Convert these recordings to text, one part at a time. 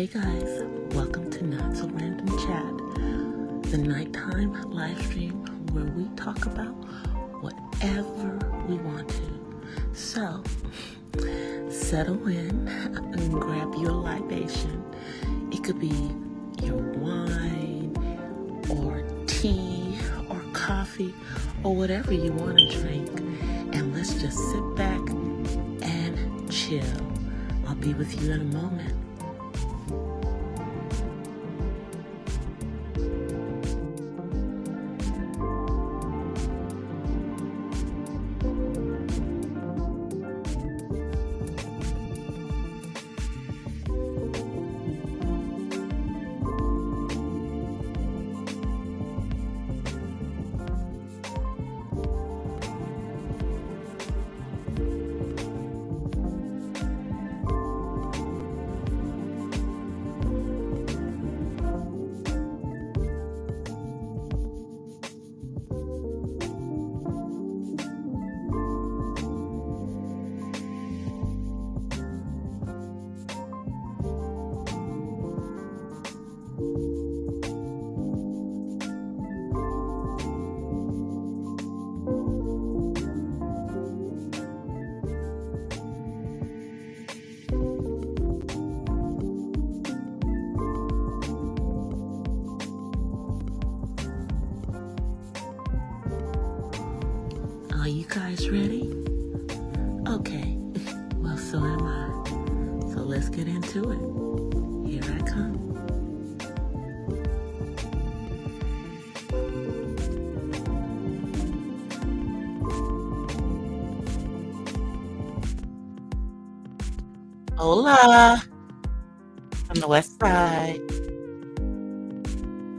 Hey guys, welcome to Not So Random Chat, the nighttime live stream where we talk about whatever we want to. So, settle in and grab your libation. It could be your wine or tea or coffee or whatever you want to drink. And let's just sit back and chill. I'll be with you in a moment. Are you guys ready? Okay, well, so am I. So let's get into it. Here I come. Hola, from the west side.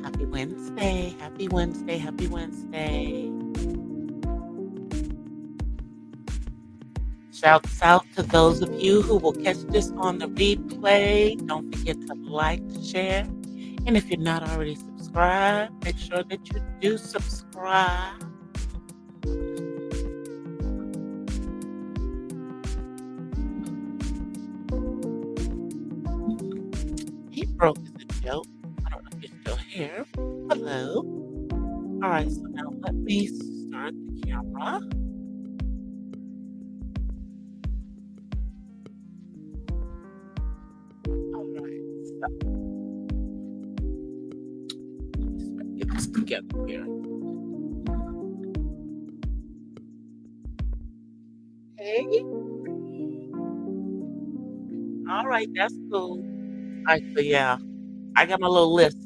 Happy Wednesday, happy Wednesday, happy Wednesday. Shouts out to those of you who will catch this on the replay. Don't forget to like, share, and if you're not already subscribed, make sure that you do subscribe. April is a joke. I don't know if you're still here. Hello. All right, so now let me start the camera. All right, so let's get this together here. Hey. All right, that's cool. All right, so yeah, I got my little list.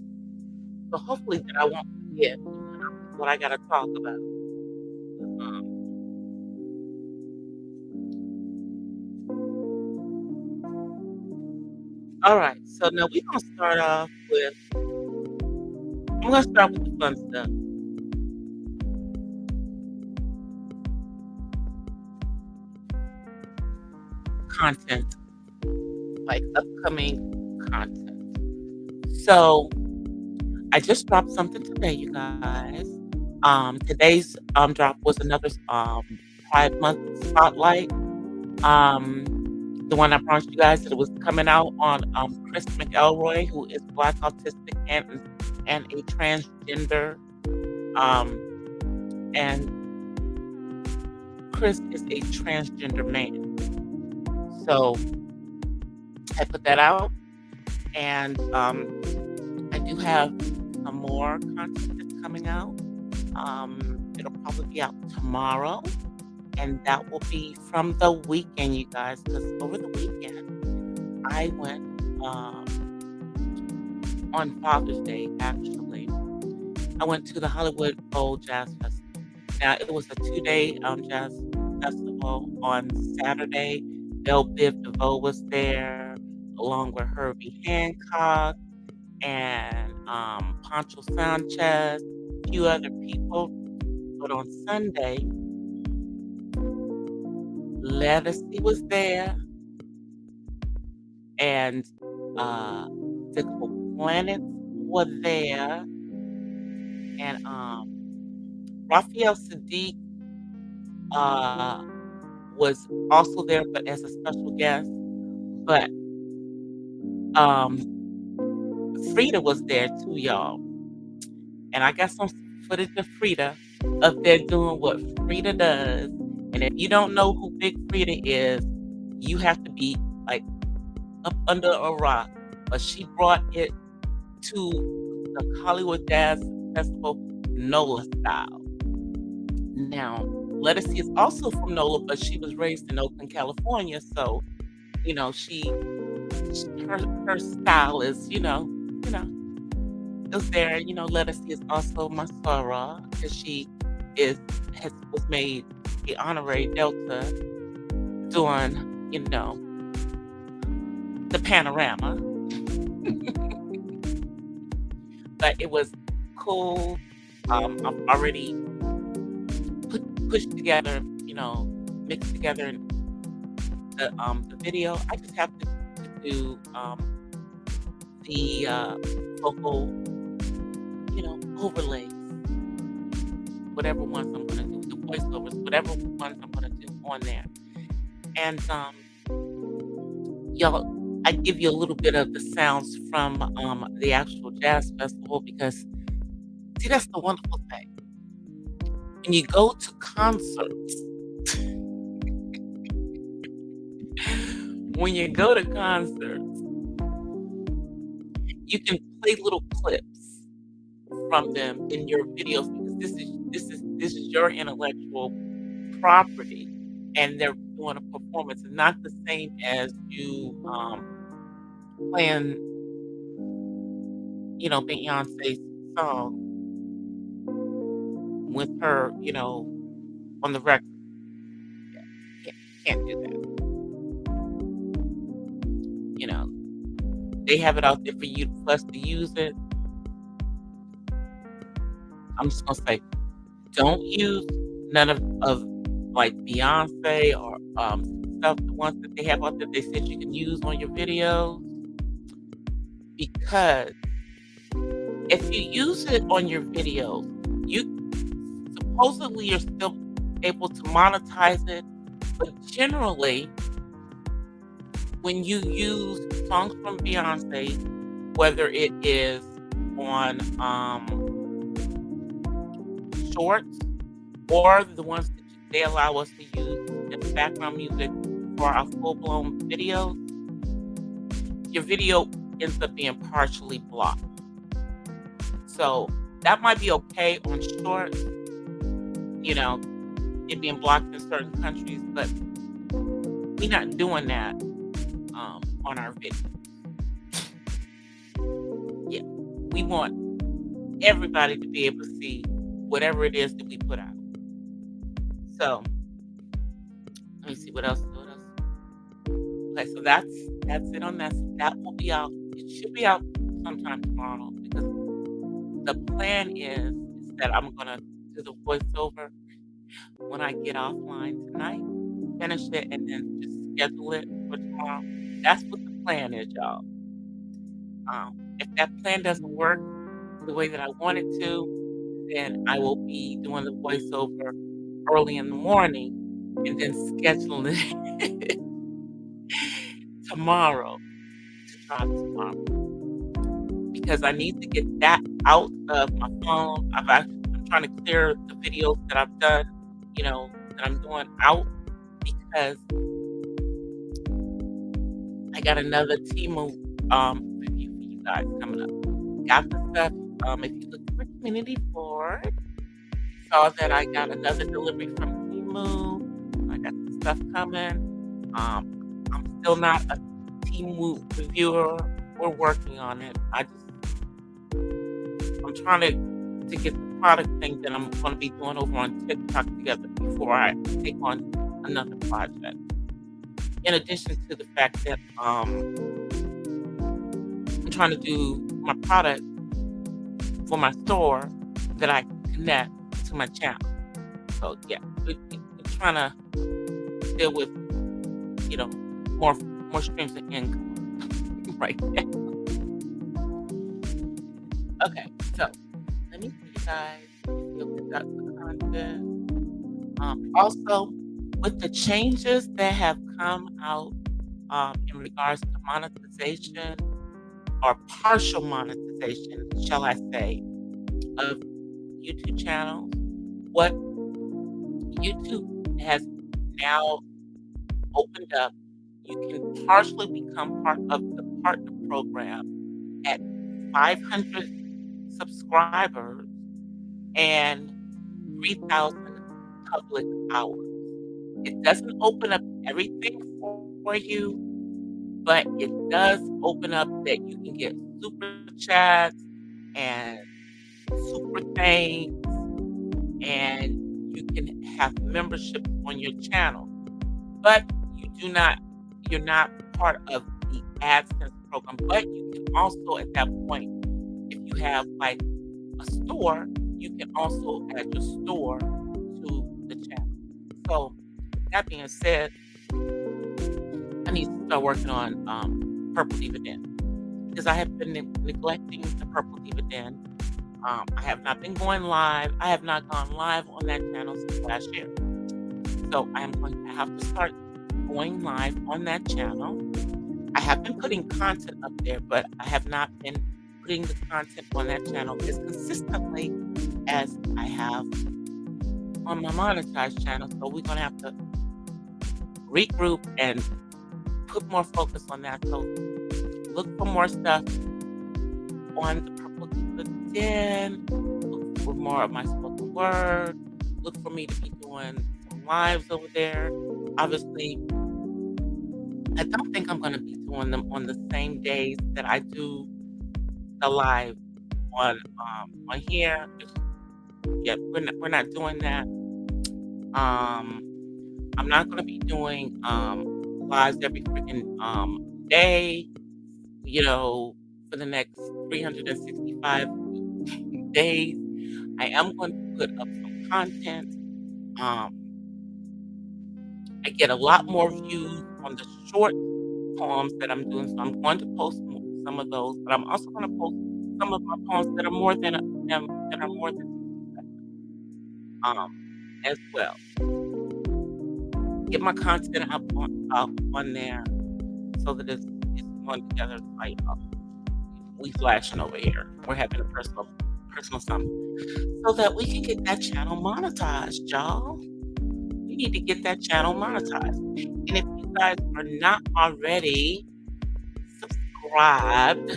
So hopefully that I won't forget what I gotta talk about. All right, so now we're gonna start off with. I'm gonna start with the fun stuff. Content, like upcoming content. So I just dropped something today, you guys. Today's drop was another Pride Month spotlight. The one I promised you guys that it was coming out on Chris McElroy, who is Black, autistic, and a transgender. And Chris is a transgender man. So I put that out, and I do have some more content that's coming out. It'll probably be out tomorrow, and that will be from the weekend, you guys, because over the weekend I went on Father's Day, actually. I went to the Hollywood Bowl Jazz Festival. Now, it was a 2-day jazz festival. On Saturday, Belle Biv DeVoe was there, along with Herbie Hancock and Pancho Sanchez, a few other people. But on Sunday, Lettucey was there, and the Planets were there, and Raphael Sadiq was also there, but as a special guest. But Frida was there too, y'all. And I got some footage of Frida up there doing what Frida does. And if you don't know who Big Frida is, you have to be like up under a rock. But she brought it to the Hollywood Jazz Festival NOLA style. Now, Lettucey is also from NOLA, but she was raised in Oakland, California. So, her style is, is there. Lettucey is also my soror because she was made the honorary Delta doing, the panorama. But it was cool. I've already pushed together, mixed together the video. I just have to do the vocal, overlays, whatever ones I'm gonna do, the voiceovers, whatever ones I'm gonna do on there. And y'all, I give you a little bit of the sounds from the actual jazz festival because, see, that's the wonderful thing. When you go to concerts, you can play little clips from them in your videos because this is your intellectual property, and they're doing a performance. It's not the same as you playing, Beyonce's song with her, on the record. Can't do that. They have it out there for us to use it. I'm just gonna say, don't use none of like Beyonce or stuff, the ones that they have out there. They said you can use on your videos, because if you use it on your videos, supposedly you're still able to monetize it, but generally, when you use songs from Beyonce, whether it is on shorts or the ones that they allow us to use as background music for our full-blown videos, your video ends up being partially blocked. So that might be okay on shorts, it being blocked in certain countries, but we're not doing that on our videos. Yeah, we want everybody to be able to see whatever it is that we put out. So let me see what else. Okay, so that's it on that. That will be out. It should be out sometime tomorrow, because the plan is that I'm gonna do the voiceover when I get offline tonight, finish it, and then just schedule it for tomorrow. That's what the plan is, y'all. If that plan doesn't work the way that I want it to, then I will be doing the voiceover early in the morning and then scheduling it tomorrow to drop tomorrow, because I need to get that out of my phone. I'm trying to clear the videos that I've done, that I'm doing out, because I got another Temu review for you guys coming up. Got the stuff. If you look for Community Board, you saw that I got another delivery from Temu. I got some stuff coming. I'm still not a Temu reviewer. We're working on it. I'm trying to get the product thing that I'm going to be doing over on TikTok together before I take on another project. In addition to the fact that I'm trying to do my product for my store that I connect to my channel. So yeah, we're trying to deal with, more streams of income right now. Okay, so let me see, you guys. Look at the content. Also, with the changes that have come out in regards to monetization, or partial monetization, shall I say, of YouTube channels. What YouTube has now opened up, you can partially become part of the partner program at 500 subscribers and 3,000 public hours. It doesn't open up everything for you, but it does open up that you can get super chats and super thanks, and you can have memberships on your channel. But you're not part of the AdSense program. But you can also, at that point, if you have like a store, you can also add your store to the channel. So, with that being said, I need to start working on Purple Dividend because I have been neglecting the Purple Dividend. I have not been going live. I have not gone live on that channel since last year. So I am going to have to start going live on that channel. I have been putting content up there, but I have not been putting the content on that channel as consistently as I have on my monetized channel. So we're going to have to regroup and put more focus on that. So look for more stuff on the Purple Dividend. Look for more of my spoken word. Look for me to be doing some lives over there. Obviously, I don't think I'm going to be doing them on the same days that I do the live on here. Yeah, we're not doing that. I'm not going to be doing lives every freaking day. For the next 365 days. I am going to put up some content. I get a lot more views on the short poems that I'm doing, so I'm going to post some of those. But I'm also going to post some of my poems that are more than as well. Get my content up on there so that it's going together. Like we flashing over here. We're having a personal something so that we can get that channel monetized, y'all. We need to get that channel monetized. And if you guys are not already subscribed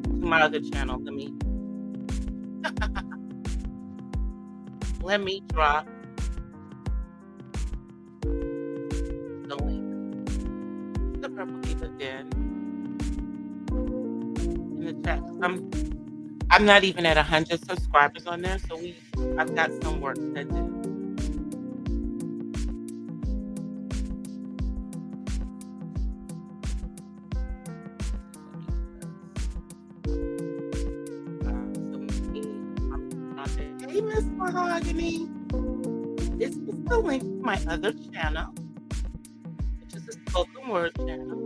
to my other channel, let me drop the link to the Purple Dividend in the chat. I'm not even at 100 subscribers on there, so I've got some work to do. Hey, Miss Mahogany. This is the link to my other channel, which is a spoken word channel.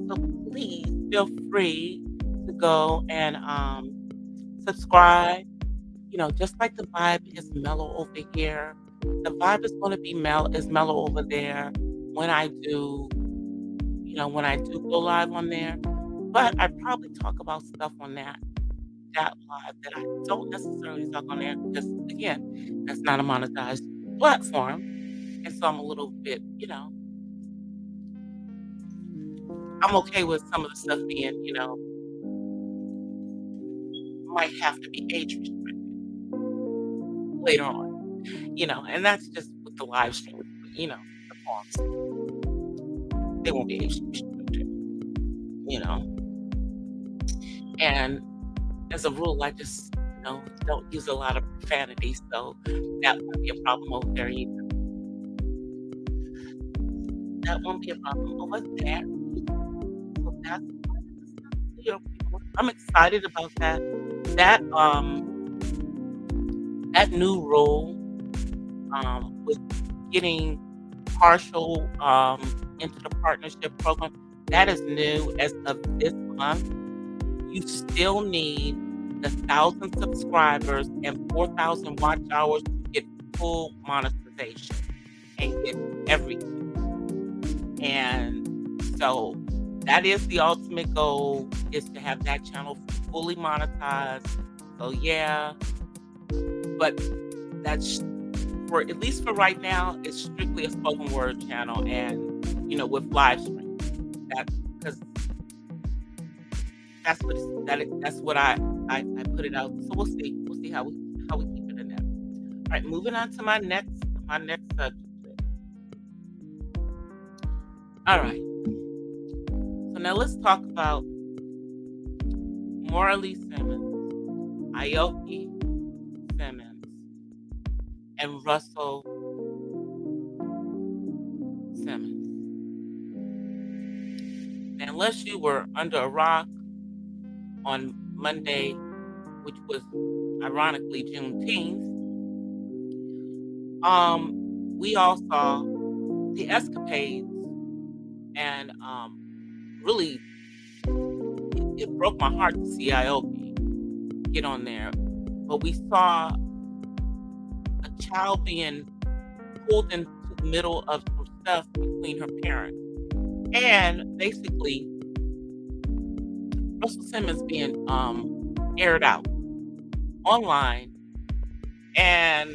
So please feel free to go and subscribe. Just like the vibe is mellow over here, the vibe is going to be mellow over there when I do go live on there. But I probably talk about stuff on that live that I don't necessarily talk on there because, again, that's not a monetized platform. And so I'm a little bit, I'm okay with some of the stuff being, might have to be age restricted later on, and that's just with the live stream, the poems. They won't be age restricted, and as a rule, I just, don't use a lot of profanity, so that won't be a problem over there either. That won't be a problem over there. So that's I'm excited about that. That new role with getting partial into the partnership program, that is new as of this month. You still need the 1,000 subscribers and 4,000 watch hours to get full monetization and get everything. And so That is the ultimate goal, is to have that channel fully monetized. So yeah, but that's for, at least for right now, it's strictly a spoken word channel, and with live stream. That, because that's what I put it out. So we'll see how we keep it in there. All right, moving on to my next subject. All right. So now let's talk about Morley Simmons, Aoki Simmons, and Russell Simmons. Now, unless you were under a rock on Monday, which was ironically Juneteenth, we all saw the escapades, and really, it broke my heart to see Aoki get on there. But we saw a child being pulled into the middle of some stuff between her parents, and basically Russell Simmons being aired out online, and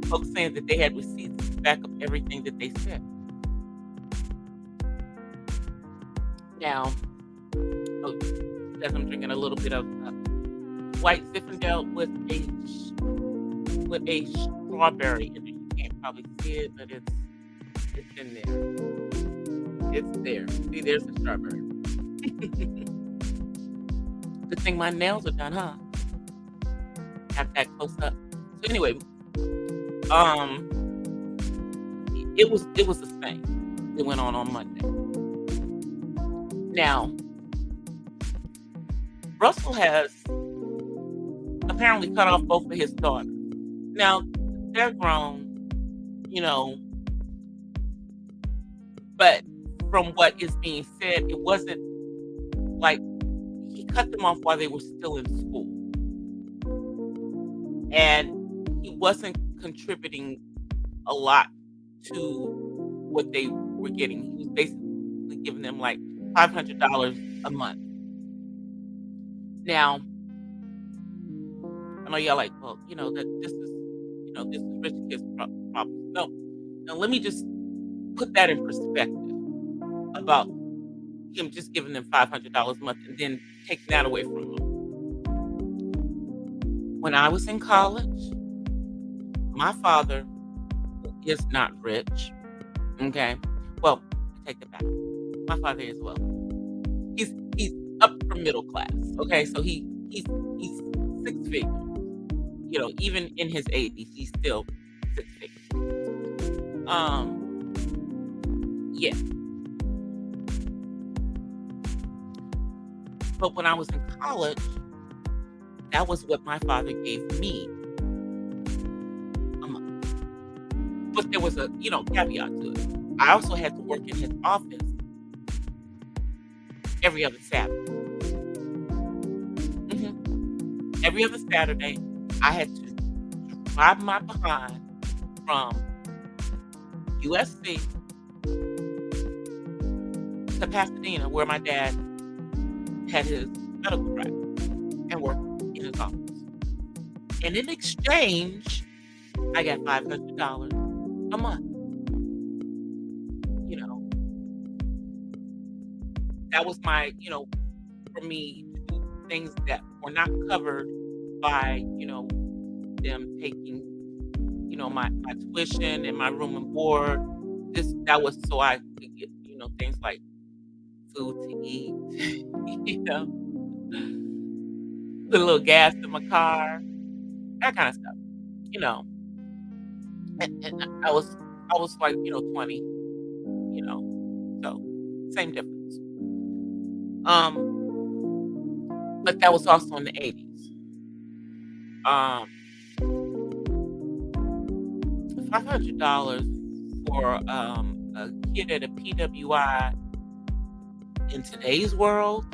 folks saying that they had receipts to back up everything that they said. Now, as I'm drinking a little bit of white Zinfandel with a strawberry in it. You can't probably see it, but it's in there. It's there. See, there's the strawberry. Good thing my nails are done, huh? Have that close up. So anyway, it was a thing that went on Monday. Now, Russell has apparently cut off both of his daughters. Now, they're grown, but from what is being said, it wasn't like he cut them off while they were still in school. And he wasn't contributing a lot to what they were getting. He was basically giving them like $500 a month. Now, I know y'all like, well, that this is rich kids' problem. No, now let me just put that in perspective about him just giving them $500 a month and then taking that away from them. When I was in college, my father is not rich. Okay, well, I take it back. My father is wealthy. He's upper middle class. Okay, so he's six figures. Even in his 80s, he's still six figures. Yeah. But when I was in college, that was what my father gave me a month. But there was a, caveat to it. I also had to work in his office every other Saturday. Every other Saturday, I had to drive my behind from USC to Pasadena, where my dad had his medical practice and worked in his office. And in exchange, I got $500 a month. That was my, for me to do things that were not covered by, them taking, my tuition and my room and board. That was so I could get, things like food to eat, put a little gas in my car, that kind of stuff, And I was like, 20, so same difference. But that was also in the 80s. $500 for a kid at a PWI in today's world,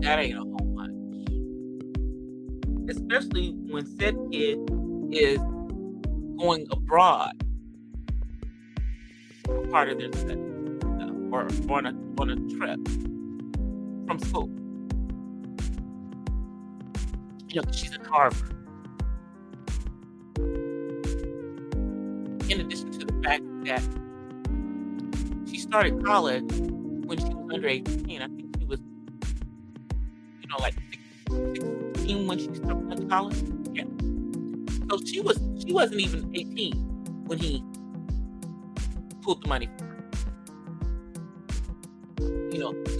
that ain't a whole much. Especially when said kid is going abroad for part of their studies, or on a trip from school. You know, 'cause she's at Harvard. In addition to the fact that she started college when she was under 18. I think she was, like 16 when she started college. Yeah. So she wasn't even 18 when he pulled the money from her.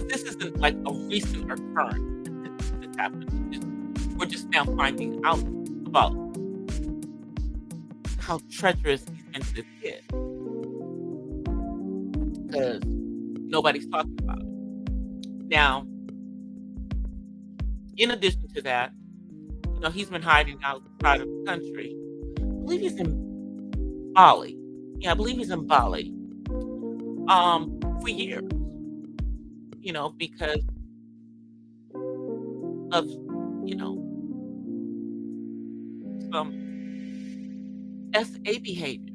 This isn't like a recent occurrence that's happened. We're just now finding out about how treacherous he's been to this kid because nobody's talking about it. Now, in addition to that, he's been hiding outside of the country. I believe he's in Bali. Yeah, I believe he's in Bali. For years. Because of, some SA behavior.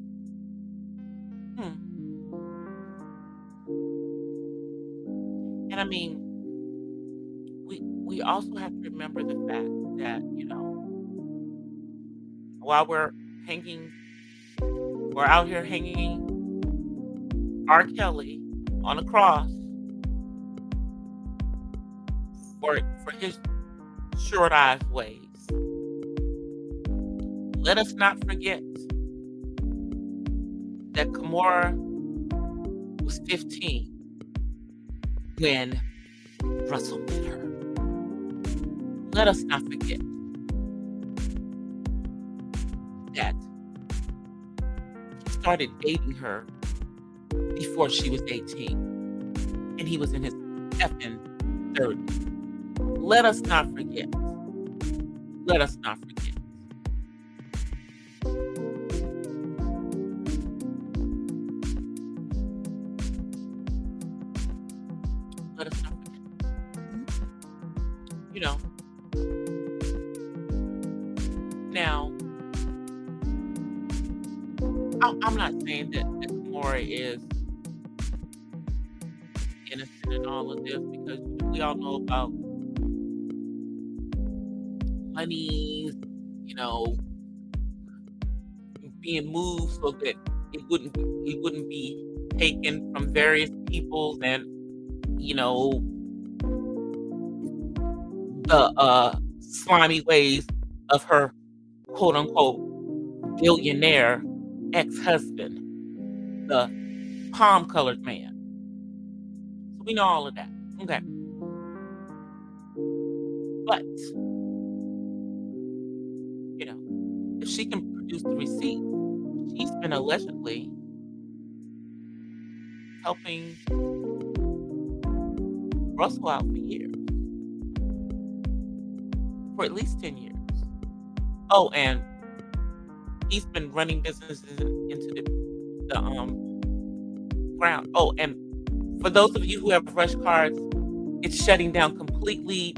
And I mean, we also have to remember the fact that, while we're out here hanging R. Kelly on a cross for his short-eyed ways. Let us not forget that Kimora was 15 when Russell met her. Let us not forget that he started dating her before she was 18, and he was in his effing 30s. Let us not forget. Let us not forget. Let us not forget. Now, I'm not saying that Kimora is innocent in all of this because we all know about monies, being moved so that it wouldn't be taken from various peoples, and the slimy ways of her quote unquote billionaire ex-husband, the palm colored man. So we know all of that. Okay. But if she can produce the receipt, she's been allegedly helping Russell out for years. For at least 10 years. Oh, and he's been running businesses into the ground. Oh, and for those of you who have Rush cards, it's shutting down completely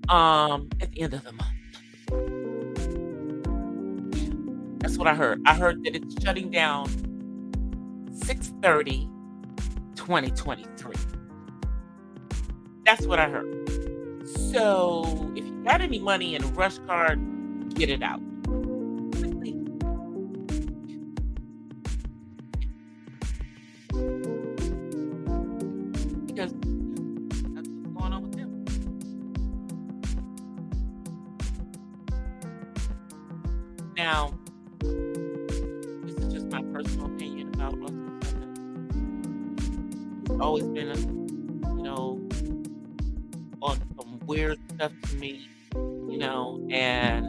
at the end of the month. That's what I heard. I heard that it's shutting down 6/30/2023. That's what I heard. So if you got any money in a Rush card, get it out. Quickly. Because that's what's going on with them. Now, this is just my personal opinion about Russell Simmons. He's always been on some weird stuff to me, and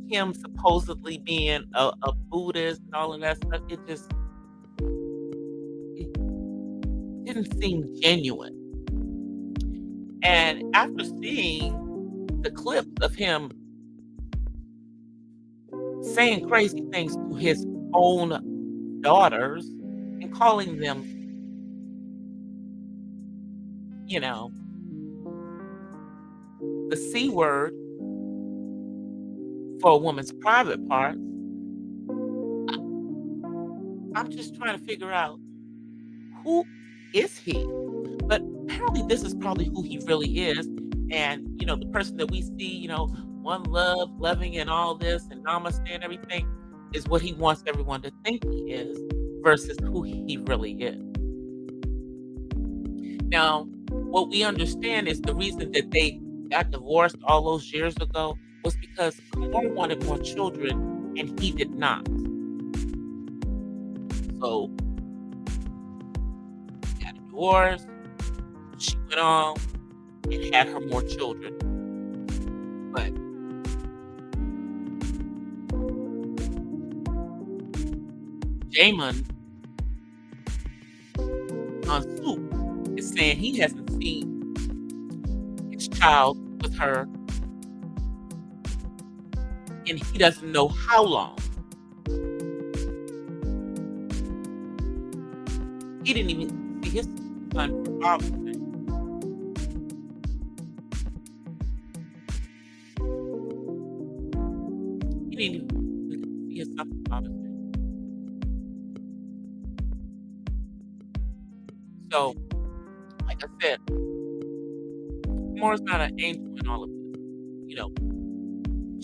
him supposedly being a Buddhist and all of that stuff, it didn't seem genuine. And after seeing the clips of him saying crazy things to his own daughters and calling them, the C word for a woman's private parts, I'm just trying to figure out who is he? But apparently this is probably who he really is. And, the person that we see, one love, loving and all this and namaste and everything is what he wants everyone to think he is versus who he really is. Now, what we understand is the reason that they got divorced all those years ago was because Kamar wanted more children and he did not. So, got a divorce. She went on and had her more children. But Jamin on Soup is saying he hasn't seen his child with her and he doesn't know how long. He didn't even see his son for Father's Day. He didn't even see his son for Father's Day. So, like I said, Kamar's not an angel in all of this.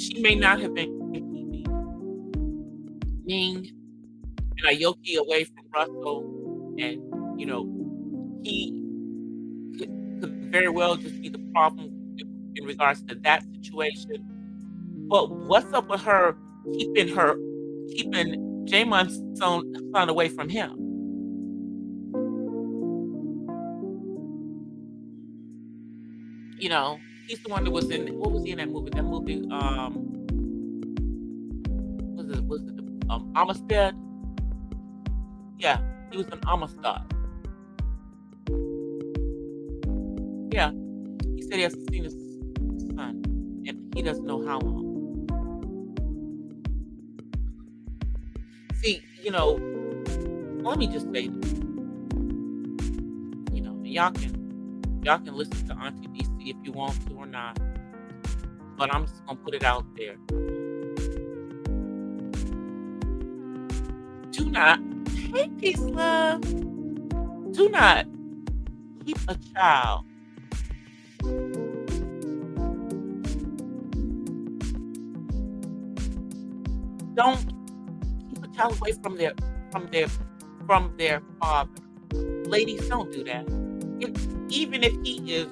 She may not have been keeping Ming and Aoki away from Russell, and he could very well just be the problem in regards to that situation. But what's up with her keeping Jamon's son away from him? He's the one that was in what was he in that movie? That movie, was it Amistad? Yeah, he was in Amistad. Yeah, he said he hasn't seen his son, and he doesn't know how long. See, let me just say this. Y'all can listen to Auntie DC if you want to or not, but I'm just gonna put it out there. Do not, hey peace love, do not keep a child don't keep a child away from their father. Ladies, don't do that. Even if he is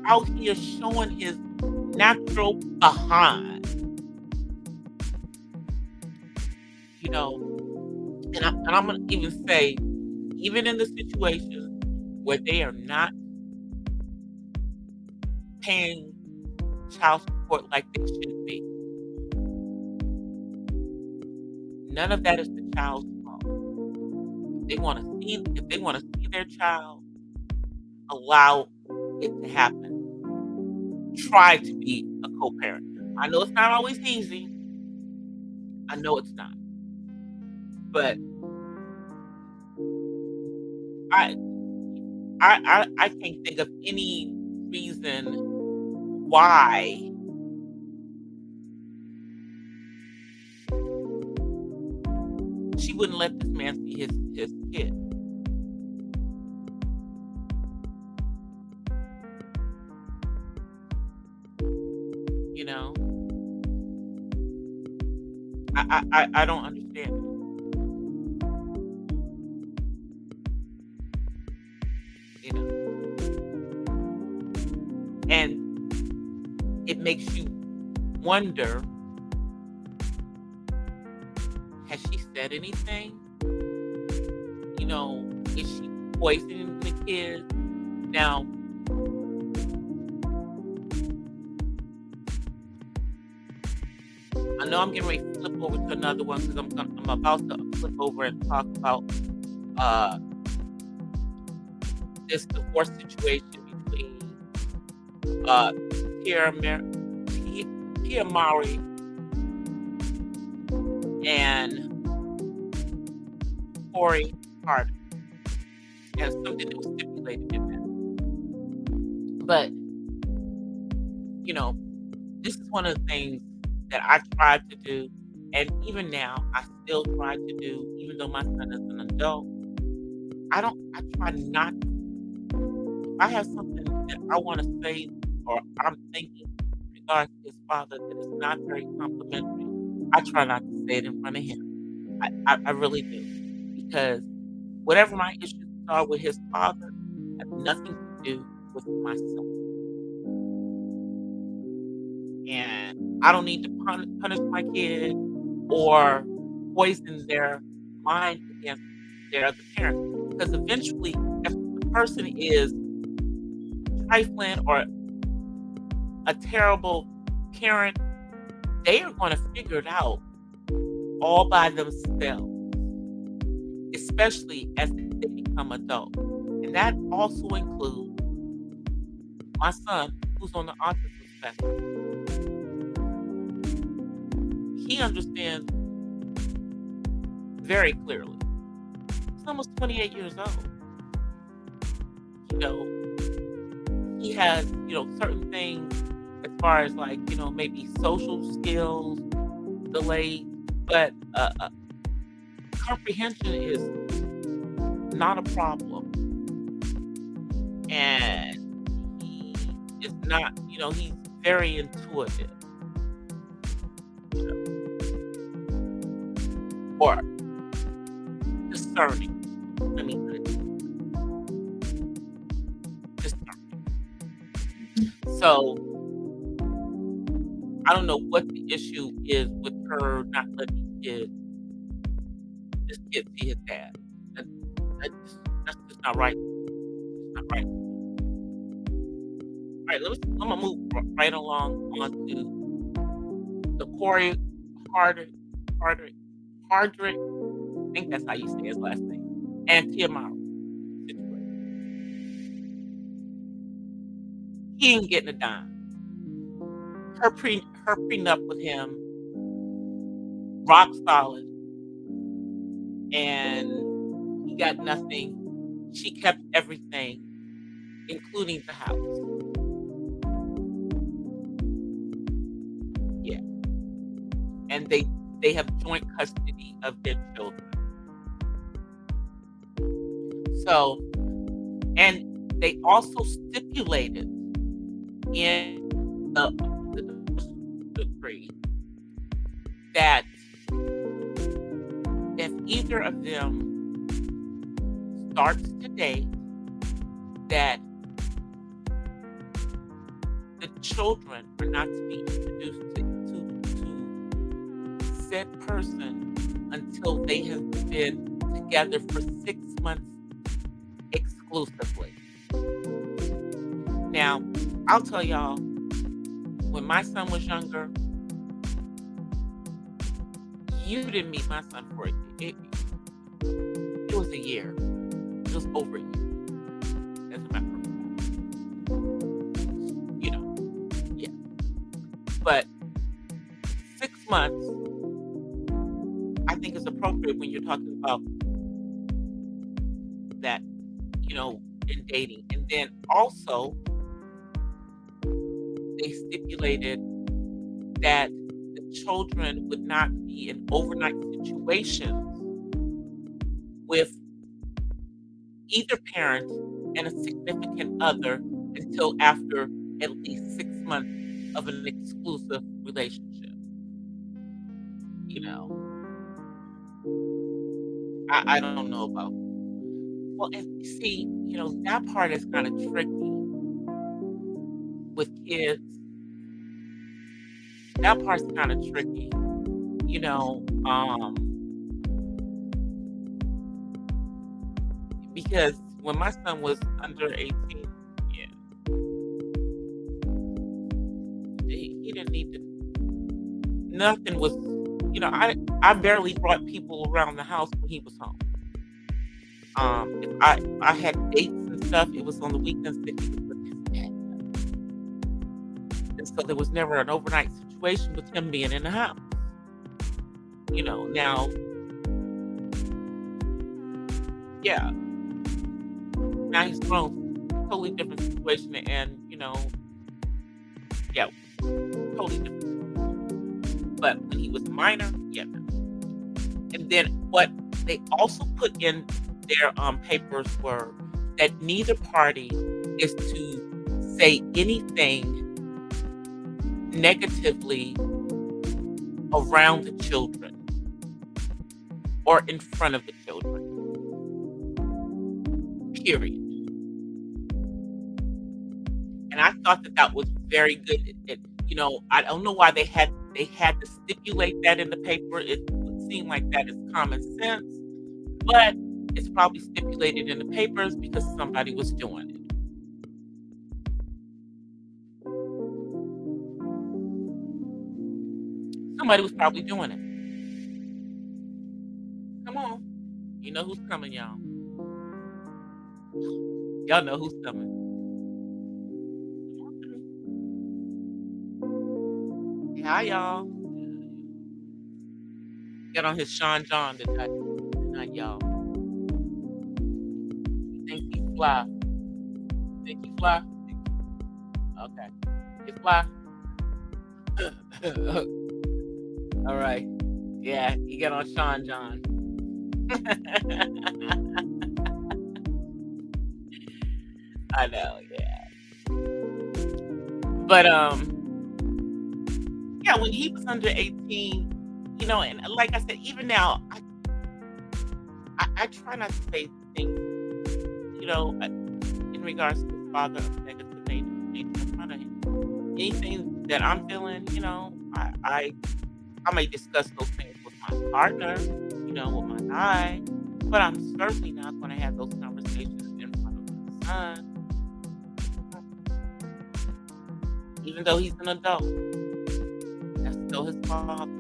out here showing his natural behind, and I'm gonna even say, even in the situation where they are not paying child support like they should be, none of that is the child's fault. If they want to see their child, allow it to happen. Try to be a co-parent. I know it's not always easy. I know it's not. But I can't think of any reason why she wouldn't let this man see his kid. I don't understand it. And it makes you wonder, has she said anything? Is she poisoning the kids? Now, I know I'm getting ready to flip over to another one because I'm about to flip over and talk about this divorce situation between Tia Mowry and Corey Carter, and something that was stipulated in that. But this is one of the things that I tried to do, And even now, I still try to do, even though my son is an adult, I try not, if I have something that I want to say or I'm thinking in regards to his father that is not very complimentary, I try not to say it in front of him. I really do. Because whatever my issues are with his father have nothing to do with my son. And I don't need to punish my kid or poison their mind against their other parent. Because eventually, if the person is trifling or a terrible parent, they are going to figure it out all by themselves, especially as they become adults. And that also includes my son, who's on the autism spectrum. He understands very clearly. He's almost 28 years old. You know, he has, certain things as far as like, maybe social skills delayed, but comprehension is not a problem. And he is not, he's very intuitive. Or discerning. Let me put it discerning. So I don't know what the issue is with her not letting this kid see his dad. That's just not right. It's not right. All right, I'm gonna move right along onto the Corey Hardrick. I think that's how you say his last name. And Tiamara situation. He ain't getting a dime. Her prenup with him, rock solid, and he got nothing. She kept everything, including the house. Yeah, and they have joint custody of their children. So, and they also stipulated in the decree that if either of them starts to date, that the children are not to be introduced to said person until they have been together for 6 months exclusively. Now, I'll tell y'all, when my son was younger, you didn't meet my son for it was a year. It was over a year. As a matter of fact. Yeah. But 6 months, I think is appropriate when you're talking about that, in dating. And then also, they stipulated that the children would not be in overnight situations with either parent and a significant other until after at least 6 months of an exclusive relationship. I don't know about. Well, and see, that part is kind of tricky with kids. That part's kind of tricky, because when my son was under 18, yeah, he didn't need to. Nothing was, I barely brought people around the house when he was home. If I had dates and stuff, it was on the weekends that he was with his dad. And so there was never an overnight situation with him being in the house. Now, yeah. Now he's grown, totally different situation, and, yeah, totally different. But when he was a minor, yeah, no. And then what they also put in their papers were that neither party is to say anything negatively around the children or in front of the children. Period. And I thought that that was very good. I don't know why they had to stipulate that in the paper. It would seem like that is common sense, but it's probably stipulated in the papers because somebody was doing it. Somebody was probably doing it. Come on. You know who's coming, y'all. Y'all know who's coming. Hey, hi, y'all. Get on his Sean John tonight, y'all. You think he fly? You think he fly? Okay. He fly? All right. Yeah, you get on Sean John. I know, yeah. But yeah, when he was under 18, and like I said, even now, I try not to say things, in regards to the father of negative nature. I try to anything that I'm feeling, I may discuss those things with my partner, with my guy, but I'm certainly not going to have those conversations in front of my son, even though he's an adult. That's still his father,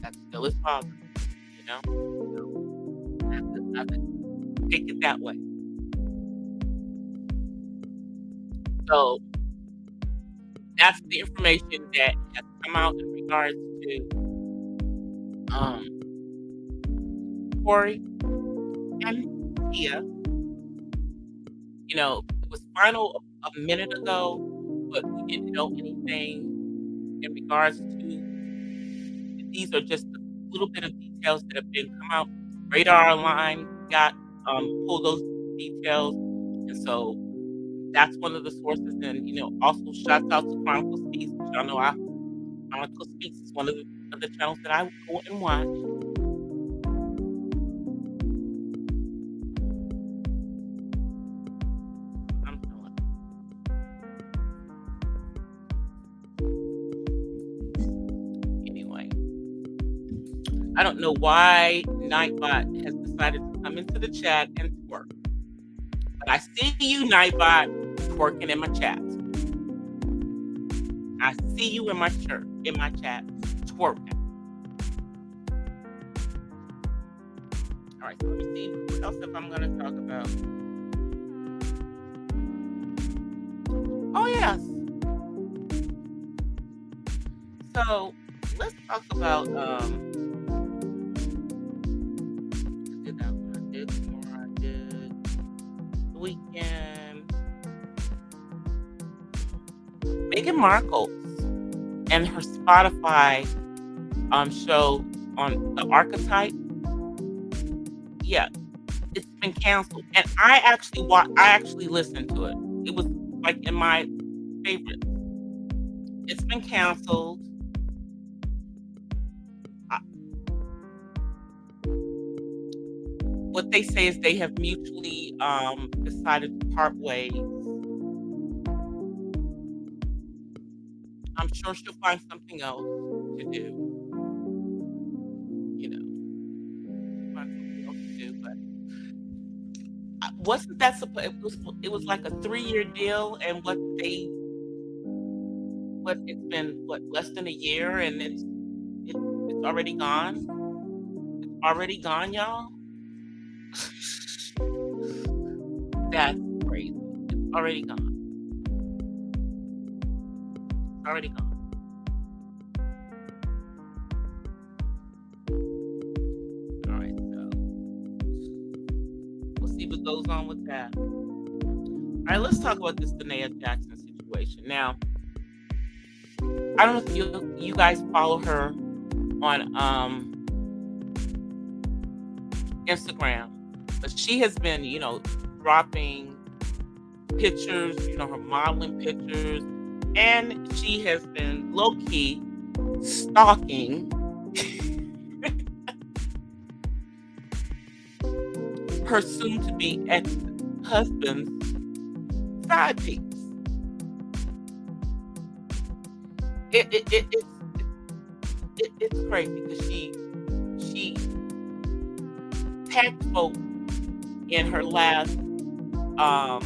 That's still his father, Not to take it that way. So that's the information that has come out in regards to Corey and Tia. It was final a minute ago, but we didn't know anything in regards to. These are just a little bit of details that have been come out. Radar line got pulled those details, and so that's one of the sources. And also shouts out to Chronicle Speaks, which y'all know Chronicle Speaks is one of the channels that I go and watch. I'm feeling. Anyway, I don't know why Nightbot has decided to come into the chat and twerk, but I see you, Nightbot, twerking in my chat. I see you in my chat, twerking. All right, so let me see what else if I'm going to talk about. Oh, yes. So let's talk about I did that one. I did more. I did the weekend. Meghan Markle and her Spotify show on the Archetype. Yeah, it's been canceled, and I actually listened to it. It was like in my favorites. It's been canceled. What they say is they have mutually decided to part ways. I'm sure she'll find something else to do. Find something else to do. But wasn't that supposed? It was like a 3-year deal, and it's been less than a year, and it's already gone. It's already gone, y'all. That's crazy. It's already gone. It's already gone. All right, so we'll see what goes on with that. All All right, let's talk about this Danae Jackson situation. Now, I don't know if you guys follow her on Instagram, but she has been, dropping pictures, her modeling pictures, and she has been low key stalking her soon to be ex husband's side piece. It's crazy because she tagged folk in her last um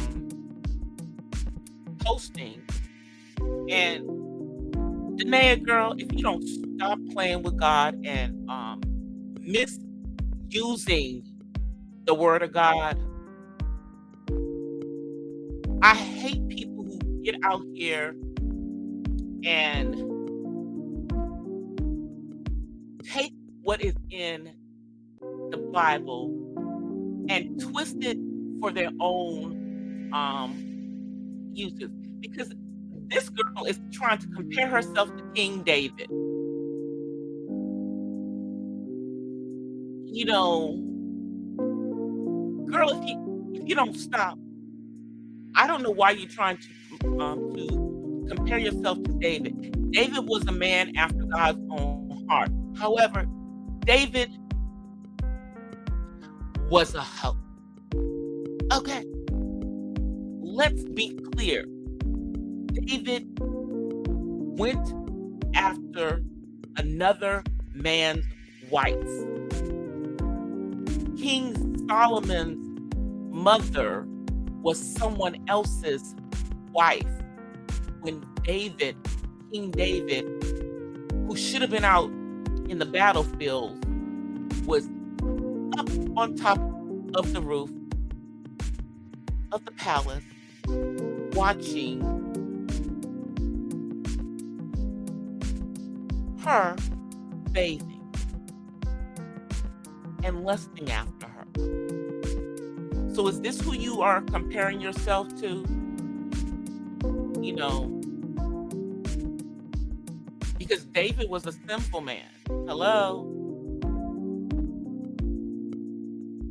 posting, and Danae, girl, if you don't stop playing with God and misusing the word of God, I hate people who get out here and take what is in the Bible and twist it for their own uses. Because this girl is trying to compare herself to King David. You know, girl, if you don't stop, I don't know why you're trying to compare yourself to David. David was a man after God's own heart. However, David was a hoe. Okay, let's be clear. David went after another man's wife. King Solomon's mother was someone else's wife when King David, who should have been out in the battlefield, was up on top of the roof of the palace watching her bathing and lusting after her. So is this who you are comparing yourself to? Because David was a sinful man. Hello?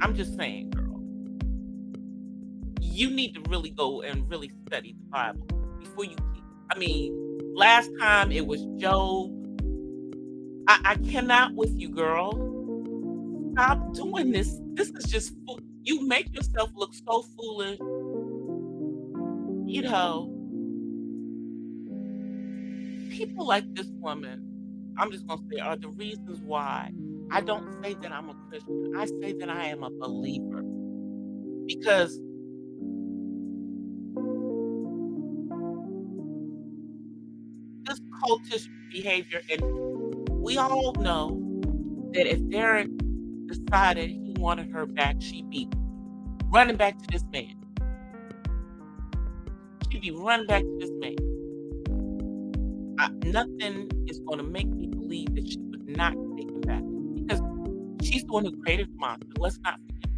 I'm just saying, girl. You need to really go and really study the Bible before you last time it was Job. I cannot with you, girl. Stop doing this. This is just you make yourself look so foolish. People like this woman, I'm just going to say, are the reasons why I don't say that I'm a Christian. I say that I am a believer. Because this cultish behavior, and we all know that if Derek decided he wanted her back, she'd be running back to this man. She'd be running back to this man. Nothing is going to make me believe that she would not take him back, because she's the one who created the monster. Let's not forget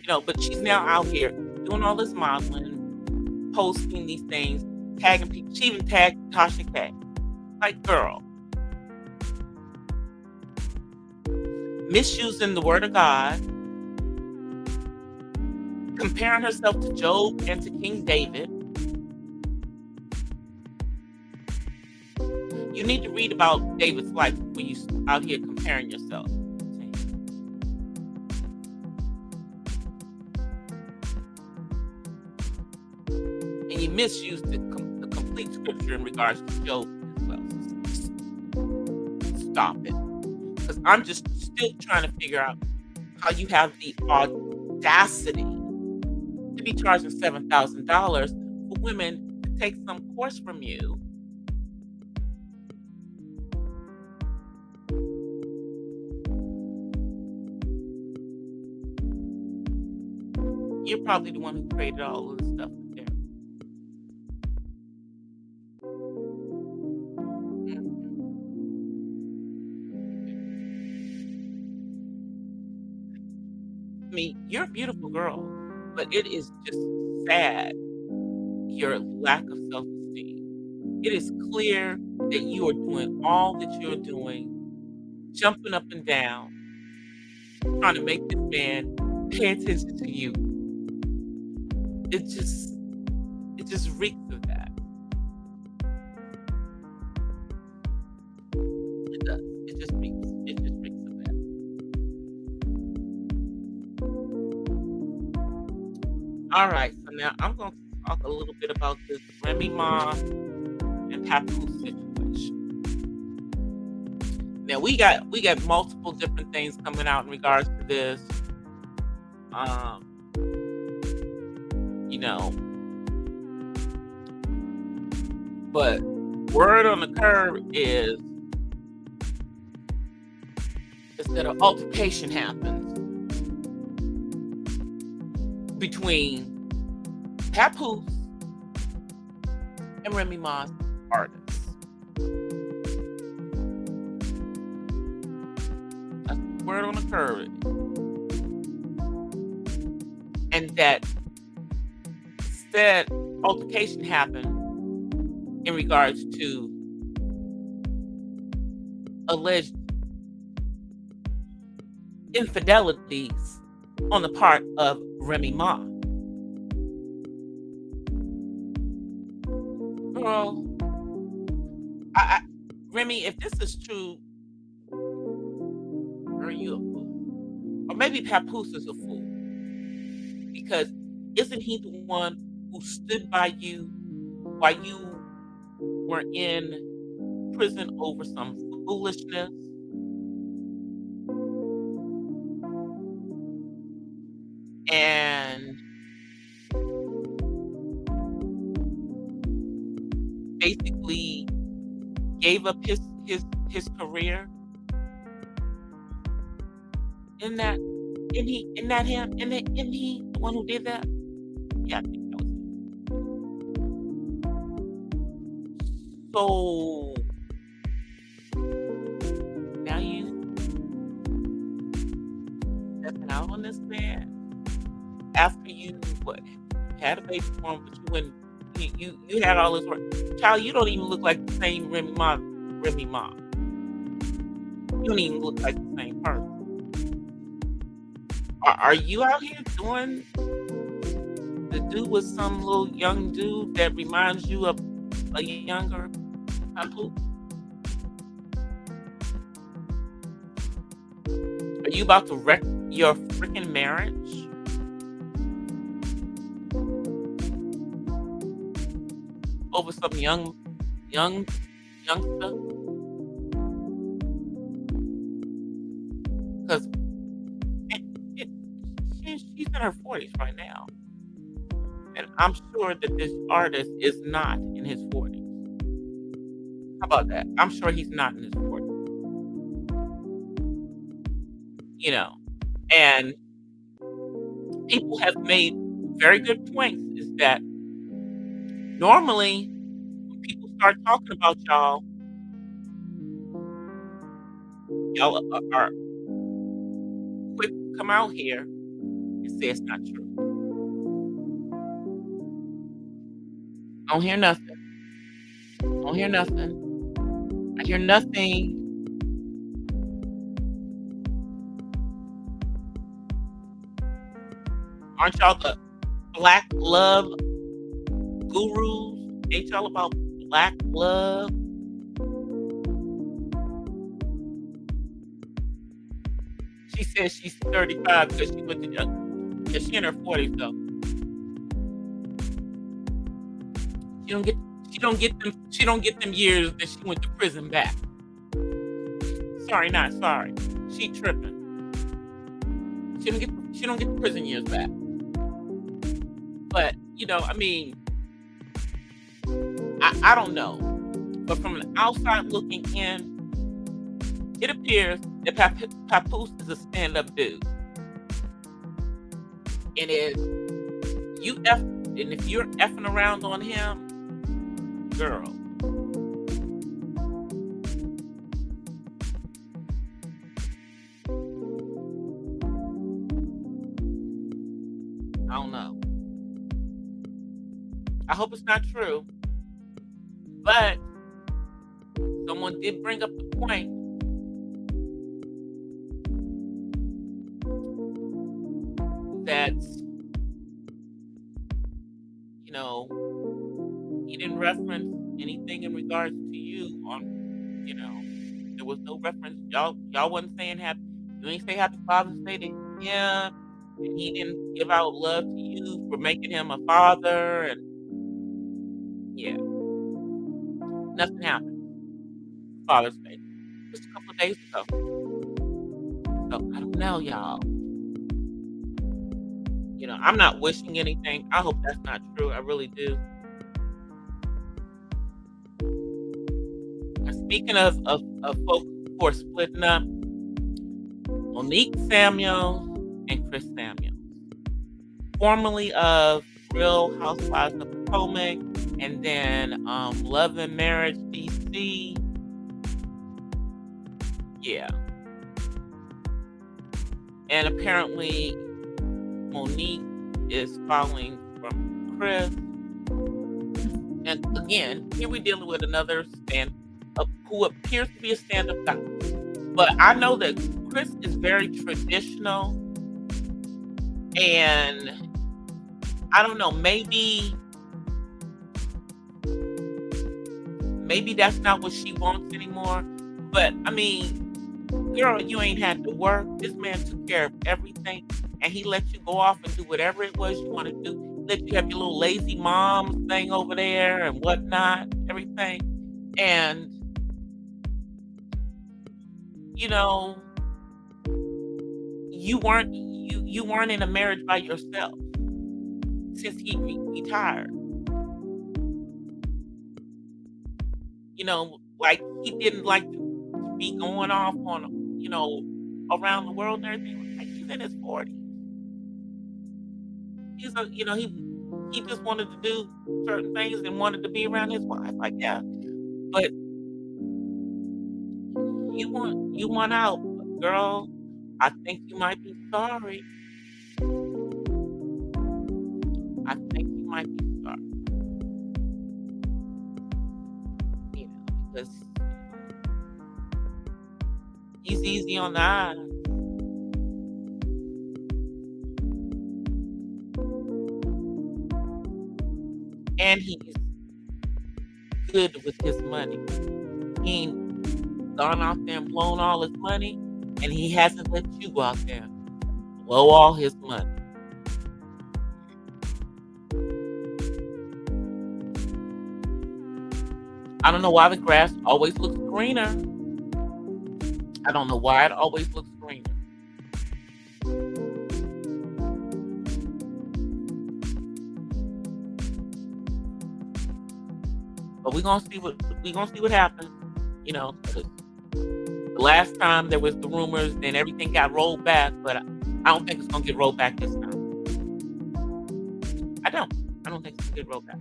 that. But she's now out here doing all this modeling, posting these things, tagging people. She even tagged Tasha K. Like, girl, misusing the word of God, comparing herself to Job and to King David. You need to read about David's life when you out here comparing yourself. And you misused the complete scripture in regards to Job as well. Stop it. Because I'm just still trying to figure out how you have the audacity to be charging $7,000 for women to take some course from you. You're probably the one who created all of this stuff there. You're a beautiful girl, but it is just sad your lack of self-esteem. It is clear that you are doing all that you're doing, jumping up and down, trying to make this man pay attention to you. It just it just reeks of that. It does. It just reeks of that. All right, so now I'm going to talk a little bit about this Remy Ma and Papoose situation. Now we got multiple different things coming out in regards to this. You know, but word on the curb is that an altercation happens between Papoose and Remy Ma's artists. That's the word on the curb. And that said altercation happened in regards to alleged infidelities on the part of Remy Ma. Girl, Remy, if this is true, are you a fool? Or maybe Papoose is a fool. Because isn't he the one who stood by you while you were in prison over some foolishness? And basically gave up his career in that isn't he the one who did that? Yeah, I think that was it. So now you stepping out on this man after you had a baby for him, but you went you had all this work. Child, you don't even look like the same Remy Ma. You don't even look like the same person. Are you out here doing the dude with some little young dude that reminds you of a younger Papoose? Are you about to wreck your freaking marriage? Over some youngster? Because she's in her 40s right now. And I'm sure that this artist is not in his 40s. How about that? I'm sure he's not in his 40s. You know, and people have made very good points is that normally when people start talking about y'all are quick to come out here and say it's not true. Don't hear nothing. Don't hear nothing. I hear nothing. Aren't y'all the black love gurus? Ain't y'all about black love? She says she's 35 because she went to young. Yeah, she in her 40s though. She don't get them years that she went to prison back. Sorry, not sorry. She tripping. She don't get the prison years back. But, you know, I mean, I don't know. But from an outside looking in, it appears that Papoose is a stand-up dude. And if you're effing around on him, girl, I don't know. I hope it's not true, but someone did bring up the point that, you know, he didn't reference anything in regards to you on, there was no reference. Y'all wasn't saying happy. You ain't say happy Father's Day to him, and he didn't give out love to you for making him a father, and yeah, nothing happened for Father's Day. Just a couple of days ago. So I don't know, y'all. I'm not wishing anything. I hope that's not true. I really do. And speaking of folks who are splitting up, Monique Samuels and Chris Samuels, formerly of Real Housewives of Potomac, and then Love and Marriage DC. Yeah. And apparently Monique is following from Chris. And again, here we're dealing with another who appears to be a stand-up guy. But I know that Chris is very traditional, and I don't know, maybe that's not what she wants anymore. But I mean, girl, you ain't had to work. This man took care of everything, and he let you go off and do whatever it was you want to do. Let you have your little lazy mom thing over there and whatnot, everything. And you weren't in a marriage by yourself since he retired. Like he didn't like to be going off on, around the world and everything. Like he's in his 40s. He just wanted to do certain things and wanted to be around his wife. Like, yeah. But you want out, girl. I think you might be sorry. I think you might be sorry. Because he's easy on the eyes. And he's good with his money. He ain't gone out there and blown all his money, and he hasn't let you go out there and blow all his money. I don't know why the grass always looks greener. I don't know why it always looks greener. But we're gonna see what happens. The last time there was the rumors, then everything got rolled back, but I don't think it's gonna get rolled back this time. I don't think it's gonna get rolled back.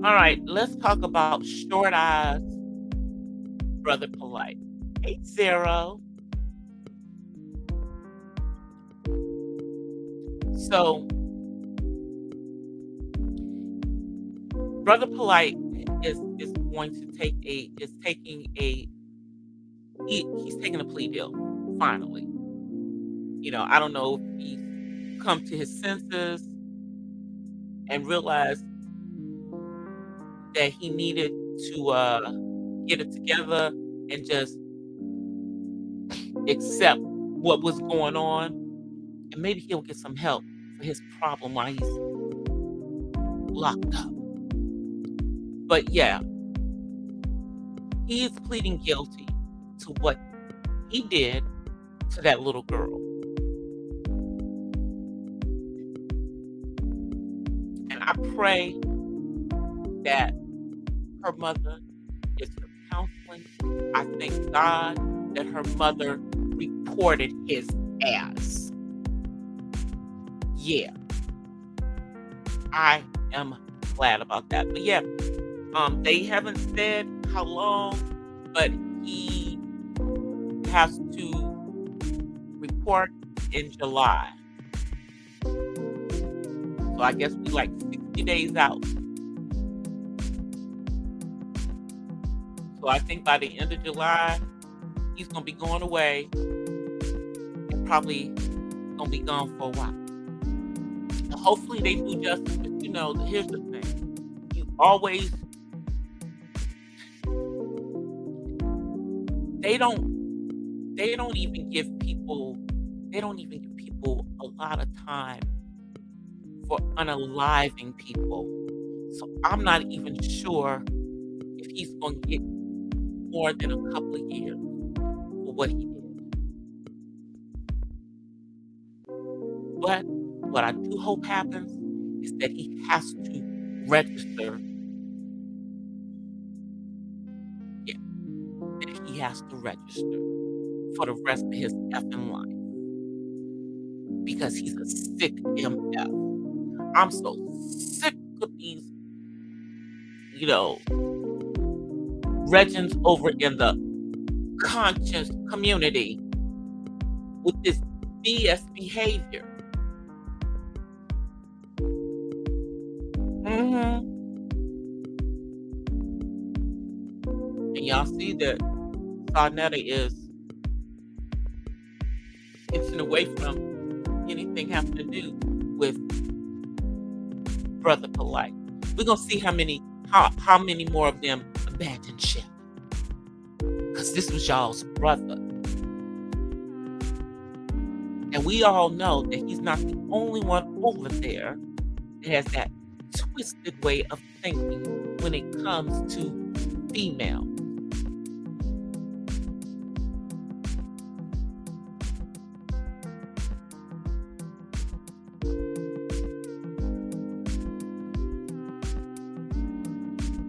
All right, let's talk about Short Eyes Brother Polite. Hey, Zero. So, Brother Polite is going to he's taking a plea deal, finally. I don't know if he's come to his senses and realized that he needed to get it together and just accept what was going on, and maybe he'll get some help for his problem while he's locked up. But yeah, he is pleading guilty to what he did to that little girl. And I pray that her mother is for counseling. I thank God that her mother reported his ass. Yeah. I am glad about that. But yeah, they haven't said how long, but he has to report in July. So So I guess we like 60 days out. So I think by the end of July, he's gonna be going away and probably gonna be gone for a while. Now, hopefully they do justice, but here's the thing. You always they don't even give people a lot of time for unaliving people. So I'm not even sure if he's gonna get more than a couple of years for what he did. But what I do hope happens is that he has to register. Yeah, that he has to register for the rest of his effing life. Because he's a sick MF. I'm so sick of these, legends over in the conscious community with this BS behavior. And y'all see that Sarnetta is inching away from anything having to do with Brother Polite. We're gonna see how many more of them abandon ship. Because this was y'all's brother. And we all know that he's not the only one over there that has that twisted way of thinking when it comes to female.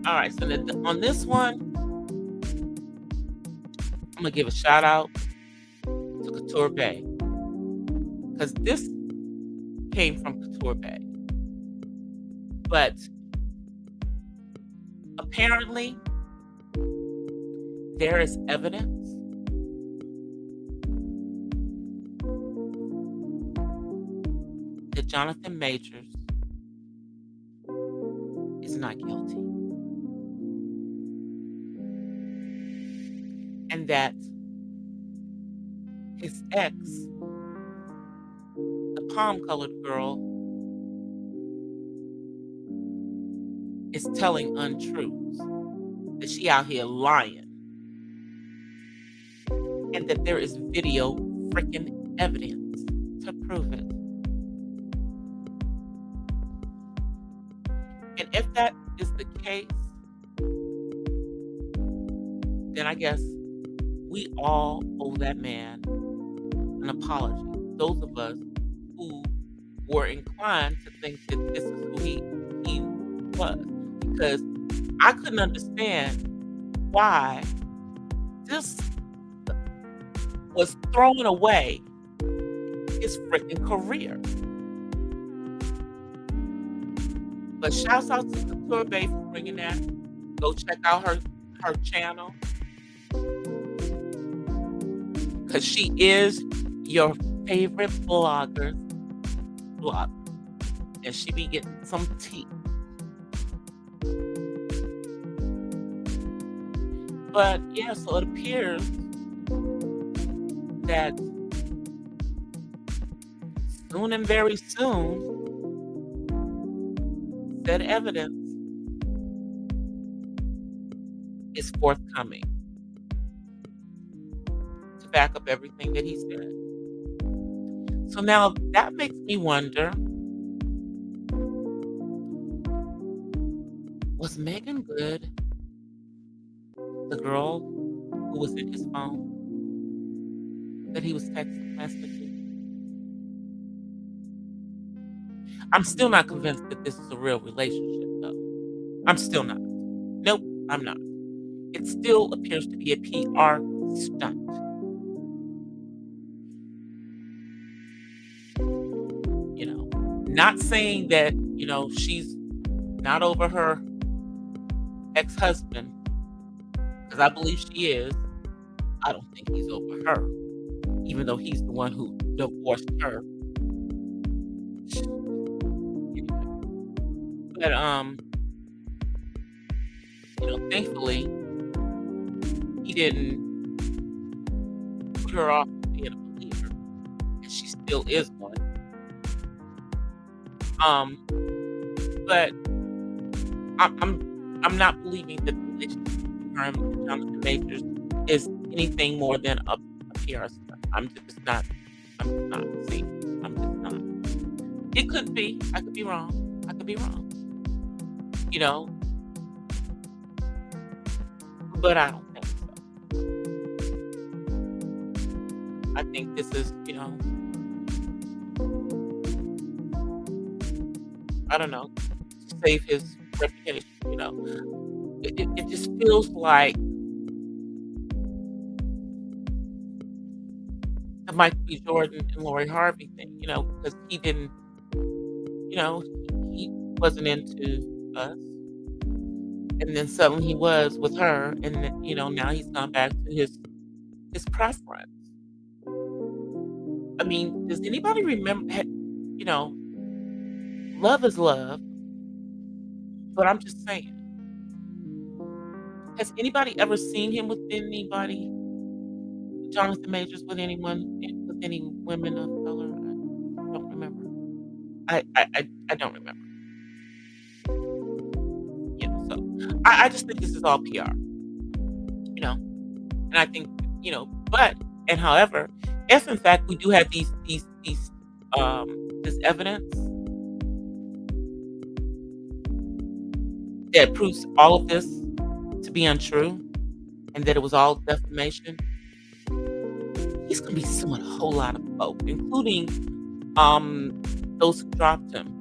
All right, so on this one, I'm gonna give a shout out to Couture Bay, because this came from Couture Bay. But apparently, there is evidence that Jonathan Majors is not guilty. And that his ex, the palm-colored girl, is telling untruths, that she out here lying, and that there is video freaking evidence to prove it. And if that is the case, then I guess we all owe that man an apology. Those of us who were inclined to think that this is who he was. Because I couldn't understand why this was throwing away his freaking career. But shouts out to Couture Bay for bringing that. Go check out her channel. Because she is your favorite blogger. And she be getting some tea. But yeah, so it appears that soon and very soon, that evidence is forthcoming to back up everything that he said. So now that makes me wonder, was Megan Good the girl who was in his phone that he was texting messaging? I'm still not convinced that this is a real relationship, though. I'm still not. Nope, I'm not. It still appears to be a PR stunt. Not saying that, she's not over her ex-husband, because I believe she is. I don't think he's over her, even though he's the one who divorced her. Anyway. But, thankfully, he didn't put her off of being a believer, and she still is one. Um, but I'm not believing that the relationship between her and Jonathan Majors is anything more than a PR stunt. I'm just not seeing. I'm just not. It could be. I could be wrong. I could be wrong. You know, but I don't think so. I think this is, I don't know, to save his reputation. It just feels like the Michael B. Jordan and Lori Harvey thing, because he didn't, he wasn't into us, and then suddenly he was with her, and then, now he's gone back to his preference. I mean, does anybody remember? Love is love, but I'm just saying, has anybody ever seen him with anybody? Jonathan Majors with anyone, with any women of color? I don't remember. I don't remember. So I just think this is all PR, and I think, but and however, if in fact we do have this evidence that proves all of this to be untrue and that it was all defamation, he's gonna be suing a whole lot of folks, including those who dropped him.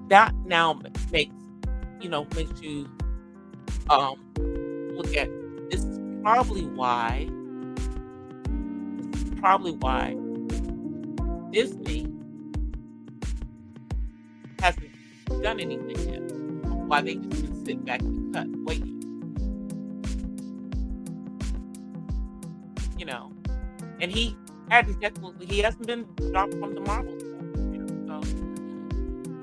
That now makes you look at this is probably why Disney hasn't done anything yet. Why they just been sitting back and cut waiting. And he hasn't been dropped from the Marvel stuff, so,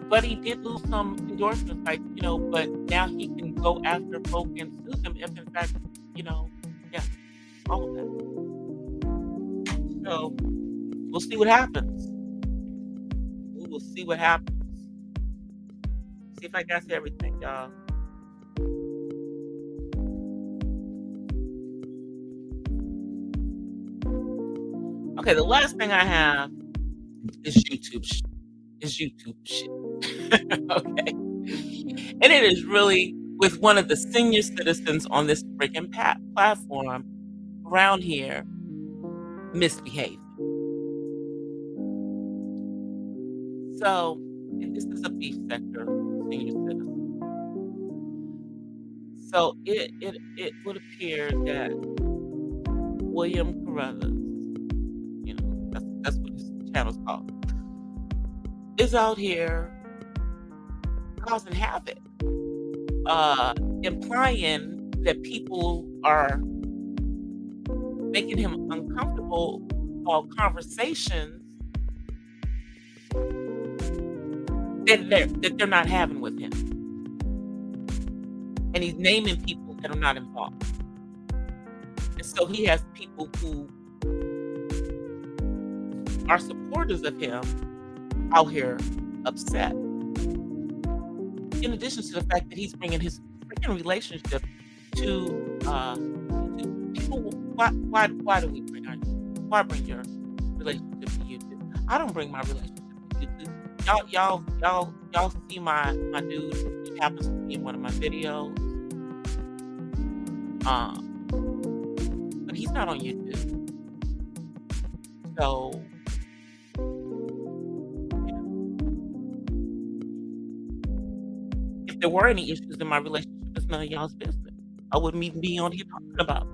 but he did lose some endorsements, but now he can go after folk and sue them if in fact, yeah, all of that. So we'll see what happens. We will see what happens. See if I got everything, y'all. Okay, the last thing I have is YouTube shit. Okay. And it is really with one of the senior citizens on this freaking platform around here misbehaving. So, and this is a beef sector senior citizen. So it would appear that William Carruthers, that's what his channel's called, is out here causing havoc, implying that people are making him uncomfortable about conversations that they're not having with him, and he's naming people that are not involved. And so he has people who are supporters of him out here upset. In addition to the fact that he's bringing his freaking relationship to people. Why do we bring why bring your relationship to YouTube? I don't bring my relationship to YouTube. Y'all see my dude. He happens to be in one of my videos. But he's not on YouTube. So if there were any issues in my relationship, it's none of y'all's business. I wouldn't even be on here talking about it.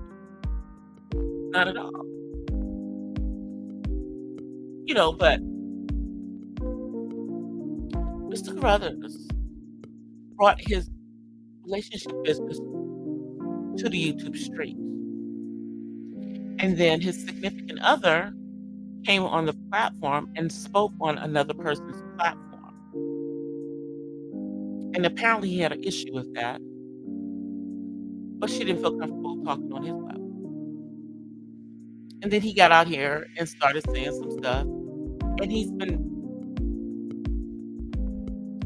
Not at all. But Mr. Carruthers brought his relationship business to the YouTube streets. And then his significant other came on the platform and spoke on another person's platform. And apparently he had an issue with that, but she didn't feel comfortable talking on his level. And then he got out here and started saying some stuff, and he's been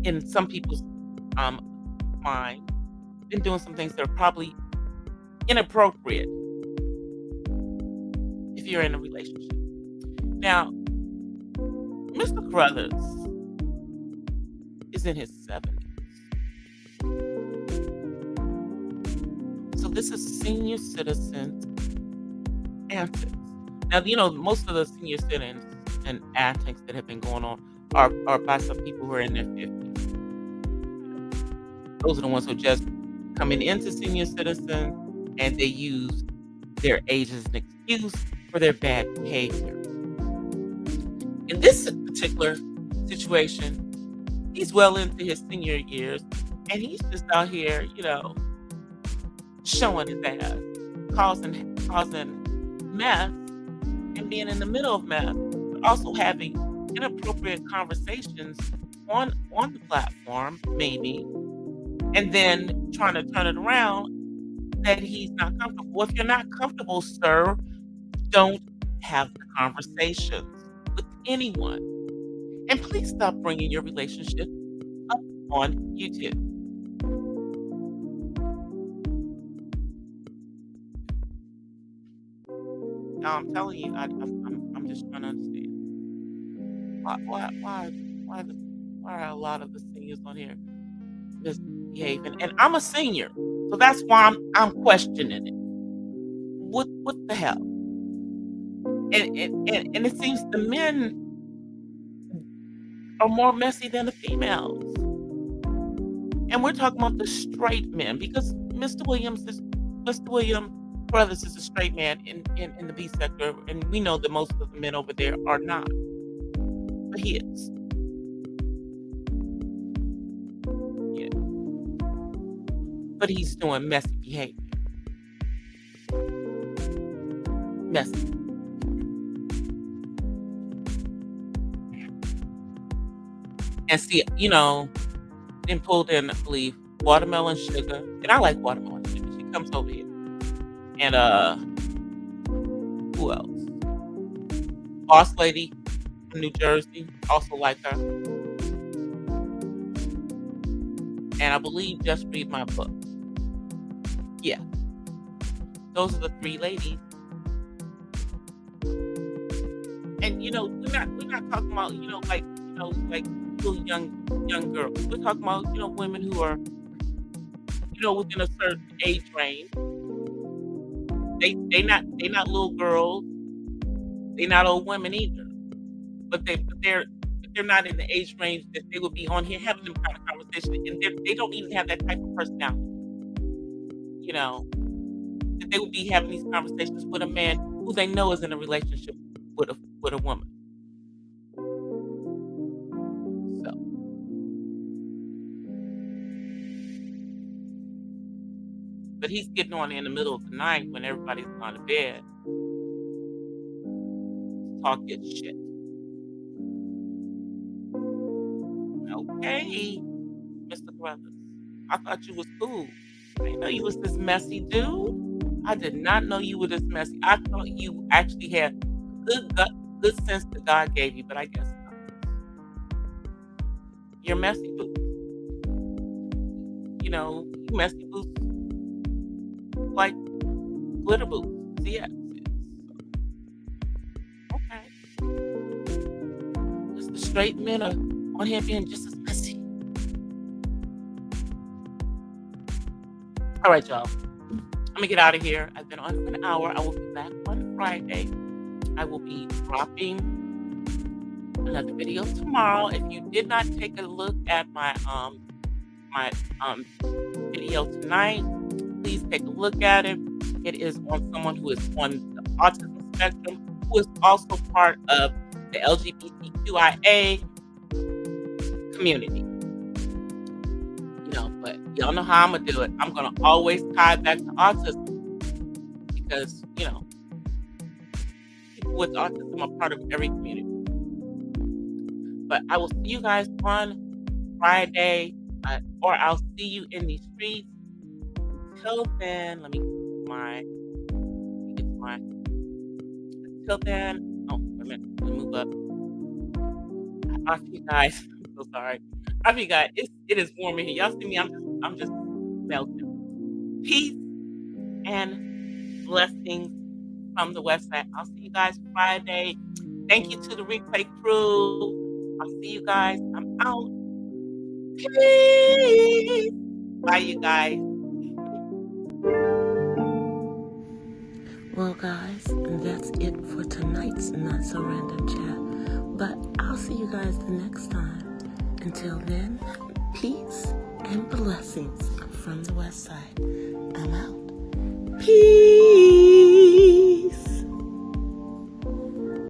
in some people's um mind, been doing some things that are probably inappropriate if you're in a relationship. Now, Mr. Carruthers is in his 70s. So this is senior citizens antics. Now, most of the senior citizens and antics that have been going on are by some people who are in their 50s. Those are the ones who are just coming into senior citizens, and they use their age as an excuse for their bad behavior. In this particular situation, he's well into his senior years, and he's just out here, showing his ass, causing mess, and being in the middle of mess, but also having inappropriate conversations on the platform, maybe, and then trying to turn it around that he's not comfortable. Well, if you're not comfortable, sir, don't have the conversations with anyone. And please stop bringing your relationship up on YouTube. Now, I'm telling you, I'm just trying to understand why are a lot of the seniors on here misbehaving? And I'm a senior, so that's why I'm questioning it. What the hell? And it seems the men are more messy than the females. And we're talking about the straight men, because Mr. William Brothers is a straight man in the B sector, and we know that most of the men over there are not. But he is. Yeah. But he's doing messy behavior. Messy. And see, then pulled in, I believe, watermelon sugar. And I like watermelon sugar. She comes over here. And who else? Boss lady from New Jersey, also like her. And I believe Just Read My Book. Yeah. Those are the three ladies. And we're not talking about, like little young girls. We're talking about, women who are, within a certain age range. They not little girls. They not old women either. But they're not in the age range that they would be on here having them kind of conversation, and they don't even have that type of personality. That they would be having these conversations with a man who they know is in a relationship with a woman. So, but he's getting on in the middle of the night when everybody's gone to bed, talk his shit. Okay, Mr. Brothers, I thought you was cool. I didn't know you was this messy dude. I did not know you were this messy. I thought you actually had good sense that God gave you, but I guess not. You're messy boots. You messy boots like glitter boots. Yeah. Okay. Just the straight men are on here being just as messy. All right, y'all. I'm gonna get out of here. I've been on for an hour. I will be back on Friday. I will be dropping another video tomorrow. If you did not take a look at my video tonight, please take a look at it. It is on someone who is on the autism spectrum, who is also part of the LGBTQIA community. But y'all know how I'm gonna do it. I'm gonna always tie it back to autism, because people with autism are part of every community. But I will see you guys on Friday. or I'll see you in these streets. Till then, let me get my. Till then, oh, wait a minute. Let me move up. I see you guys. I'm so sorry. I see you guys. It is warm in here. Y'all see me? I'm just melting. Peace and blessings from the West Side. I'll see you guys Friday. Thank you to the replay crew. I'll see you guys. I'm out. Peace. Bye, you guys. Well, guys, that's it for tonight's Not So Random Chat. But I'll see you guys the next time. Until then, peace and blessings from the West Side. I'm out. Peace.